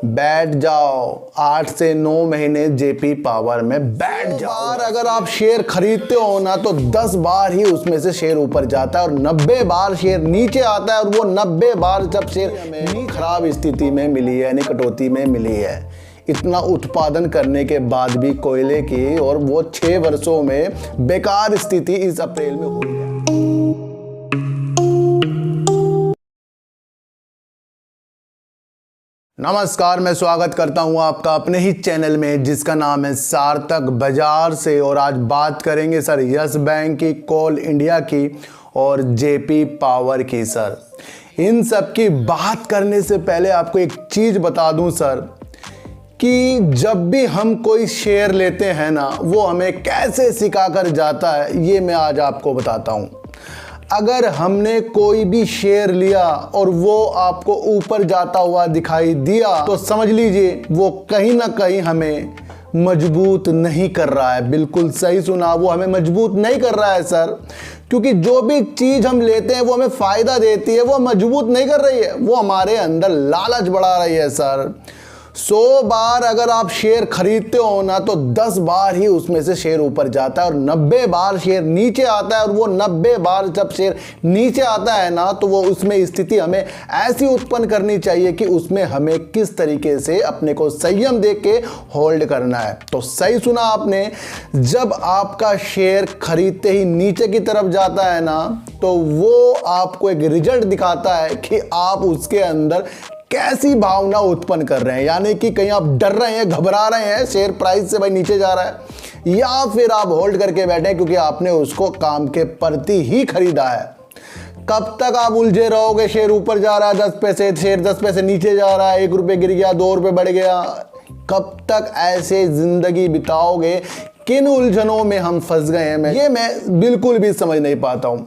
बैठ जाओ, 8 से 9 महीने जेपी पावर में बैठ जाओ। अगर आप शेयर खरीदते हो ना तो 10 बार ही उसमें से शेयर ऊपर जाता है और 90 बार शेयर नीचे आता है। और वो 90 बार जब शेयर हमें खराब स्थिति में मिली है, यानी कटौती में मिली है। इतना उत्पादन करने के बाद भी कोयले की, और वो 6 वर्षों में बेकार स्थिति इस अप्रैल में हुई है। नमस्कार, मैं स्वागत करता हूं आपका अपने ही चैनल में जिसका नाम है सार्थक बाजार से। और आज बात करेंगे सर यस बैंक की, कोल इंडिया की और जेपी पावर की। सर इन सब की बात करने से पहले आपको एक चीज़ बता दूं सर, कि जब भी हम कोई शेयर लेते हैं ना, वो हमें कैसे सिखा कर जाता है ये मैं आज आपको बताता हूं। अगर हमने कोई भी शेयर लिया और वो आपको ऊपर जाता हुआ दिखाई दिया तो समझ लीजिए वो कहीं ना कहीं हमें मजबूत नहीं कर रहा है। बिल्कुल सही सुना, वो हमें मजबूत नहीं कर रहा है सर। क्योंकि जो भी चीज़ हम लेते हैं वो हमें फ़ायदा देती है, वो मजबूत नहीं कर रही है, वो हमारे अंदर लालच बढ़ा रही है सर। 100 बार अगर आप शेयर खरीदते हो ना तो 10 बार ही उसमें से शेयर ऊपर जाता है और 90 बार शेयर नीचे आता है। और वो 90 बार जब शेयर नीचे आता है ना तो वो उसमें स्थिति हमें ऐसी उत्पन्न करनी चाहिए कि उसमें हमें किस तरीके से अपने को संयम दे के होल्ड करना है। तो सही सुना आपने, जब आपका शेयर खरीदते ही नीचे की तरफ जाता है ना तो वो आपको एक रिजल्ट दिखाता है कि आप उसके अंदर कैसी भावना उत्पन्न कर रहे हैं। यानी कि कहीं आप डर रहे हैं, घबरा रहे हैं शेयर प्राइस से भाई नीचे जा रहा है, या फिर आप होल्ड करके बैठे क्योंकि आपने उसको काम के प्रति ही खरीदा है। कब तक आप उलझे रहोगे? शेयर ऊपर जा रहा है 10 पैसे, शेयर 10 पैसे नीचे जा रहा है, 1 रुपये गिर गया, 2 रुपये बढ़ गया। कब तक ऐसे जिंदगी बिताओगे? किन उलझनों में हम फंस गए हैं, मैं बिल्कुल भी समझ नहीं पाता हूं।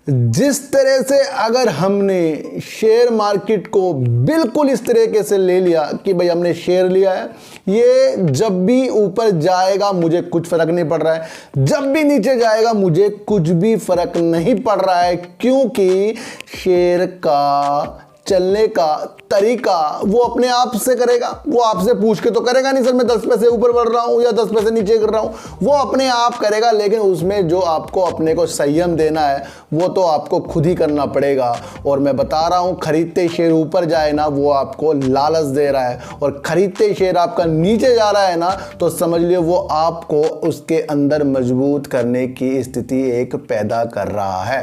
जिस तरह से अगर हमने शेयर मार्केट को बिल्कुल इस तरीके से ले लिया कि भाई हमने शेयर लिया है, ये जब भी ऊपर जाएगा मुझे कुछ फर्क नहीं पड़ रहा है, जब भी नीचे जाएगा मुझे कुछ भी फर्क नहीं पड़ रहा है, क्योंकि शेयर का चलने का तरीका वो अपने आप से करेगा। वो आपसे पूछ के तो करेगा नहीं सर मैं 10 पैसे ऊपर बढ़ रहा हूँ या 10 पैसे नीचे गिर रहा हूँ, वो अपने आप करेगा। लेकिन उसमें जो आपको अपने को संयम देना है वो तो आपको खुद ही करना पड़ेगा। और मैं बता रहा हूँ, खरीदते शेयर ऊपर जाए ना वो आपको लालच दे रहा है, और खरीदते शेयर आपका नीचे जा रहा है ना तो समझ लियो वो आपको उसके अंदर मजबूत करने की स्थिति एक पैदा कर रहा है।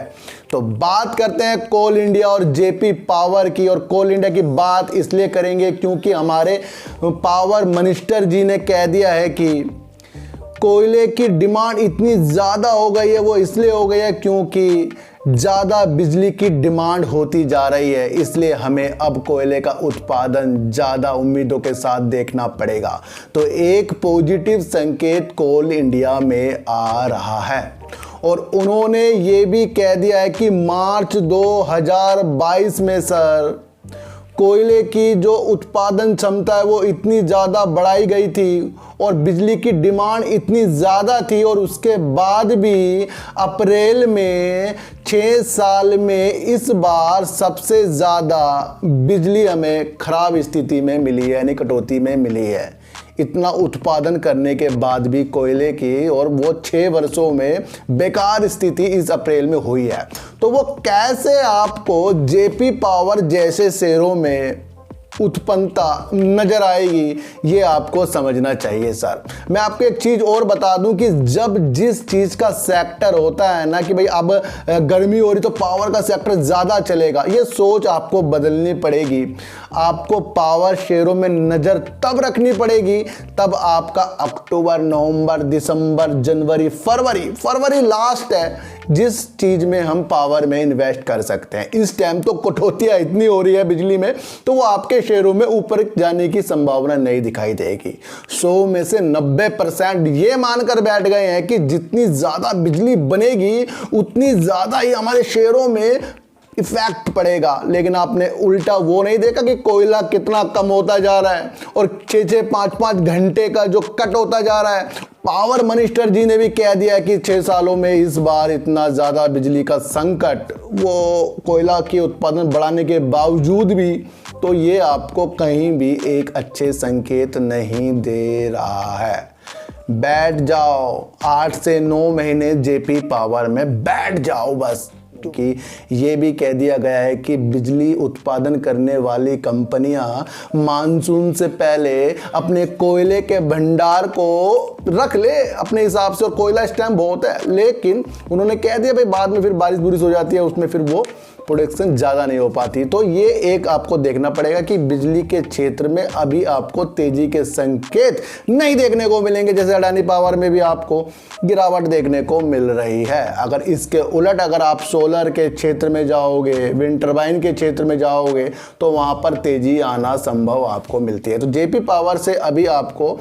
तो बात करते हैं कोल इंडिया और जेपी पावर की। और कोल इंडिया की बात इसलिए करेंगे क्योंकि हमारे पावर मिनिस्टर जी ने कह दिया है कि कोयले की डिमांड इतनी ज़्यादा हो गई है। वो इसलिए हो गई है क्योंकि ज़्यादा बिजली की डिमांड होती जा रही है, इसलिए हमें अब कोयले का उत्पादन ज़्यादा उम्मीदों के साथ देखना पड़ेगा। तो एक पॉजिटिव संकेत कोल इंडिया में आ रहा है। और उन्होंने ये भी कह दिया है कि मार्च 2022 में सर कोयले की जो उत्पादन क्षमता है वो इतनी ज़्यादा बढ़ाई गई थी और बिजली की डिमांड इतनी ज़्यादा थी, और उसके बाद भी अप्रैल में 6 साल में इस बार सबसे ज़्यादा बिजली हमें खराब स्थिति में मिली है, यानी कटौती में मिली है। इतना उत्पादन करने के बाद भी कोयले की, और वो 6 वर्षों में बेकार स्थिति इस अप्रैल में हुई है। तो वो कैसे आपको जेपी पावर जैसे शेयरों में उत्पन्नता नजर आएगी ये आपको समझना चाहिए सर। मैं आपको एक चीज़ और बता दूं कि जब जिस चीज़ का सेक्टर होता है ना कि भाई अब गर्मी हो रही तो पावर का सेक्टर ज़्यादा चलेगा, ये सोच आपको बदलनी पड़ेगी। आपको पावर शेयरों में नज़र तब रखनी पड़ेगी तब आपका अक्टूबर, नवंबर, दिसंबर, जनवरी, फरवरी लास्ट है जिस चीज़ में हम पावर में इन्वेस्ट कर सकते हैं। इस टाइम तो कटौतियाँ इतनी हो रही है बिजली में, तो वो आपके शेयरों में ऊपर जाने की संभावना नहीं दिखाई देगी। 100 में से 90% ये मानकर बैठ गए हैं कि जितनी ज़्यादा बिजली बनेगी उतनी ज़्यादा ही हमारे शेयरों में इफेक्ट पड़ेगा। लेकिन आपने उल्टा वो नहीं देखा कि कोयला कितना कम होता जा रहा है और 6-6, 5-5 घंटे का जो कट होता जा रहा है। पावर मिनिस्टर जी ने भी कह दिया कि 6 सालों में इस बार इतना ज़्यादा बिजली का संकट, वो कोयला के उत्पादन बढ़ाने के बावजूद भी। तो ये आपको कहीं भी एक अच्छे संकेत नहीं दे रहा है। बैठ जाओ, 8 से 9 महीने जेपी पावर में बैठ जाओ बस, क्योंकि ये भी कह दिया गया है कि बिजली उत्पादन करने वाली कंपनियां मानसून से पहले अपने कोयले के भंडार को रख ले अपने हिसाब से, और कोयला इस टाइम बहुत है। लेकिन उन्होंने कह दिया भाई बाद में फिर बारिश बुरिश हो जाती है, उसमें फिर वो प्रोडक्शन ज़्यादा नहीं हो पाती। तो ये एक आपको देखना पड़ेगा कि बिजली के क्षेत्र में अभी आपको तेजी के संकेत नहीं देखने को मिलेंगे, जैसे अडानी पावर में भी आपको गिरावट देखने को मिल रही है। अगर इसके उलट अगर आप सोलर के क्षेत्र में जाओगे, विंड टर्बाइन के क्षेत्र में जाओगे, तो वहाँ पर तेजी आना संभव आपको मिलती है। तो जेपी पावर से अभी आपको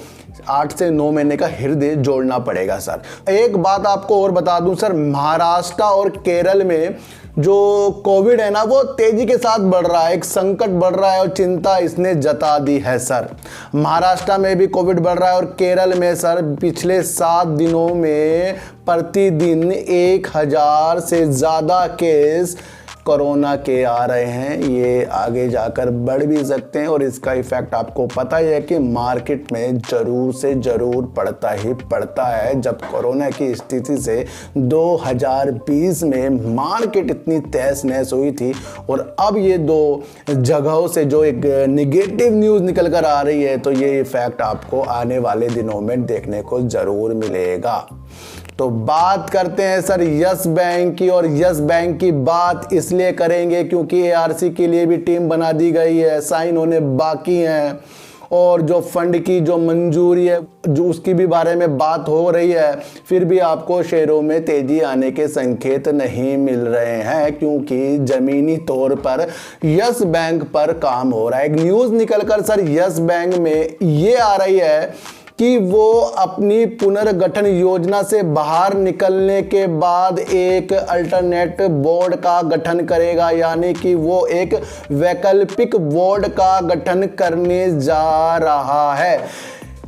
8 से 9 महीने का हृदय जोड़ना पड़ेगा सर। एक बात आपको और बता दूं सर, महाराष्ट्र और केरल में जो कोविड है ना वो तेजी के साथ बढ़ रहा है, एक संकट बढ़ रहा है और चिंता इसने जता दी है सर। महाराष्ट्र में भी कोविड बढ़ रहा है और केरल में सर पिछले 7 दिनों में प्रतिदिन 1000 से ज़्यादा केस कोरोना के आ रहे हैं। ये आगे जाकर बढ़ भी सकते हैं और इसका इफेक्ट आपको पता ही है कि मार्केट में ज़रूर से ज़रूर पड़ता ही पड़ता है। जब कोरोना की स्थिति से 2020 में मार्केट इतनी तहस नहस हुई थी और अब ये 2 जगहों से जो एक निगेटिव न्यूज़ निकल कर आ रही है, तो ये इफेक्ट आपको आने वाले दिनों में देखने को ज़रूर मिलेगा। तो बात करते हैं सर यस बैंक की, और यस बैंक की बात इसलिए करेंगे क्योंकि एआरसी के लिए भी टीम बना दी गई है, साइन होने बाकी हैं, और जो फंड की जो मंजूरी है जो उसकी भी बारे में बात हो रही है। फिर भी आपको शेयरों में तेजी आने के संकेत नहीं मिल रहे हैं क्योंकि जमीनी तौर पर यस बैंक पर काम हो रहा है। एक न्यूज़ निकलकर सर यस बैंक में ये आ रही है कि वो अपनी पुनर्गठन योजना से बाहर निकलने के बाद एक अल्टरनेट बोर्ड का गठन करेगा, यानी कि वो एक वैकल्पिक बोर्ड का गठन करने जा रहा है।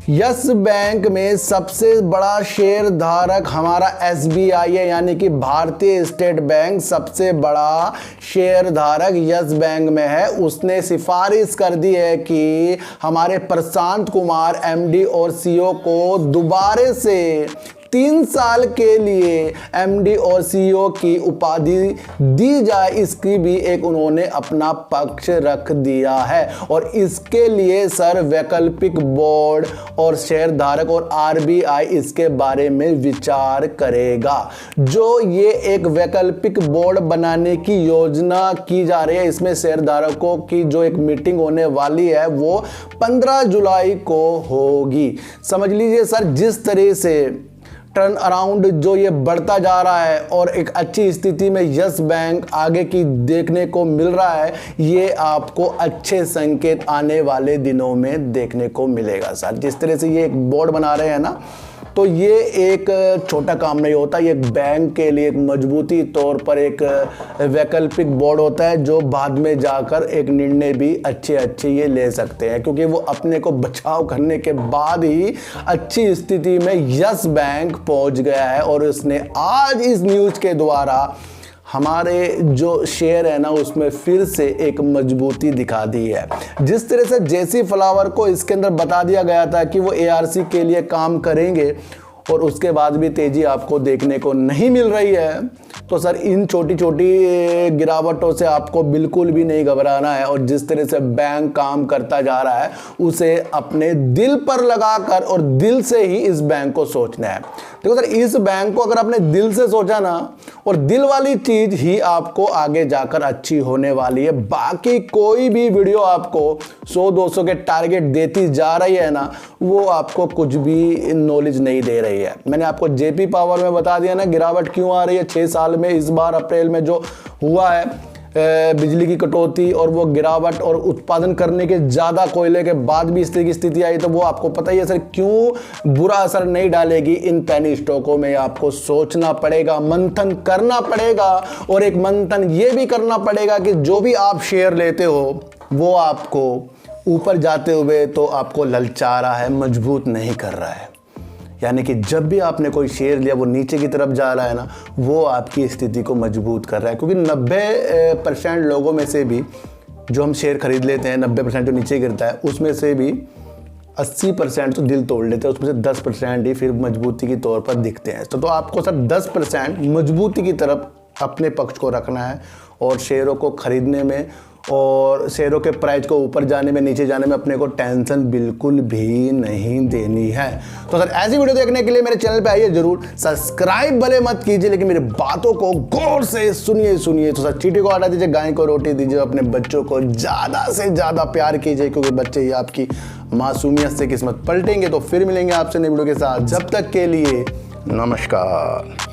यस बैंक में सबसे बड़ा शेयर धारक हमारा एसबीआई है, यानी कि भारतीय स्टेट बैंक सबसे बड़ा शेयर धारक यस बैंक में है। उसने सिफारिश कर दी है कि हमारे प्रशांत कुमार एमडी और सीईओ को दोबारा से 3 साल के लिए एमडी और सीईओ की उपाधि दी जाए, इसकी भी एक उन्होंने अपना पक्ष रख दिया है। और इसके लिए सर वैकल्पिक बोर्ड और शेयरधारक और आरबीआई इसके बारे में विचार करेगा। जो ये एक वैकल्पिक बोर्ड बनाने की योजना की जा रही है, इसमें शेयरधारकों की जो एक मीटिंग होने वाली है वो 15 जुलाई को होगी। समझ लीजिए सर जिस तरह से टर्न अराउंड जो ये बढ़ता जा रहा है और एक अच्छी स्थिति में यस बैंक आगे की देखने को मिल रहा है, ये आपको अच्छे संकेत आने वाले दिनों में देखने को मिलेगा सर। जिस तरह से ये एक बोर्ड बना रहे हैं ना, तो ये एक छोटा काम नहीं होता। ये बैंक के लिए एक मजबूती तौर पर एक वैकल्पिक बोर्ड होता है जो बाद में जाकर एक निर्णय भी अच्छे ये ले सकते हैं, क्योंकि वो अपने को बचाव करने के बाद ही अच्छी स्थिति में यस बैंक पहुंच गया है। और उसने आज इस न्यूज़ के द्वारा हमारे जो शेयर है ना उसमें फिर से एक मजबूती दिखा दी है। जिस तरह से जेसी फ्लावर को इसके अंदर बता दिया गया था कि वो एआरसी के लिए काम करेंगे और उसके बाद भी तेजी आपको देखने को नहीं मिल रही है, तो सर इन छोटी छोटी गिरावटों से आपको बिल्कुल भी नहीं घबराना है। और जिस तरह से बैंक काम करता जा रहा है उसे अपने दिल पर लगाकर और दिल से ही इस बैंक को सोचना है। देखो सर इस बैंक को अगर आपने दिल से सोचा ना, और दिल वाली चीज ही आपको आगे जाकर अच्छी होने वाली है। बाकी कोई भी वीडियो आपको 100-200 के टारगेट देती जा रही है ना, वो आपको कुछ भी नॉलेज नहीं दे रही है। मैंने आपको जेपी पावर में बता दिया ना गिरावट क्यों आ रही है 6 साल में, इस बार अप्रैल में जो हुआ है बिजली की कटौती और वो गिरावट और उत्पादन करने के ज़्यादा कोयले के बाद भी इस तरह की स्थिति आई, तो वो आपको पता ही है सर क्यों बुरा असर नहीं डालेगी इन पेनी स्टॉकों में। आपको सोचना पड़ेगा, मंथन करना पड़ेगा, और एक मंथन ये भी करना पड़ेगा कि जो भी आप शेयर लेते हो वो आपको ऊपर जाते हुए तो आपको ललचा रहा है, मजबूत नहीं कर रहा है। यानी कि जब भी आपने कोई शेयर लिया वो नीचे की तरफ जा रहा है ना, वो आपकी स्थिति को मजबूत कर रहा है। क्योंकि 90% लोगों में से भी जो हम शेयर खरीद लेते हैं, 90% जो नीचे गिरता है उसमें से भी 80% तो दिल तोड़ लेते हैं, उसमें से 10% ही फिर मजबूती के तौर पर दिखते हैं। तो आपको सर 10% मजबूती की तरफ अपने पक्ष को रखना है, और शेयरों को खरीदने में और शेयरों के प्राइस को ऊपर जाने में नीचे जाने में अपने को टेंशन बिल्कुल भी नहीं देनी है। तो सर ऐसी वीडियो देखने के लिए मेरे चैनल पे आइए जरूर, सब्सक्राइब भले मत कीजिए लेकिन मेरी बातों को गौर से सुनिए। तो सर चींटी को हटा दीजिए, गाय को रोटी दीजिए, अपने बच्चों को ज़्यादा से ज़्यादा प्यार कीजिए, क्योंकि बच्चे ही आपकी मासूमियत से किस्मत पलटेंगे। तो फिर मिलेंगे आपसे नई वीडियो के साथ, जब तक के लिए नमस्कार।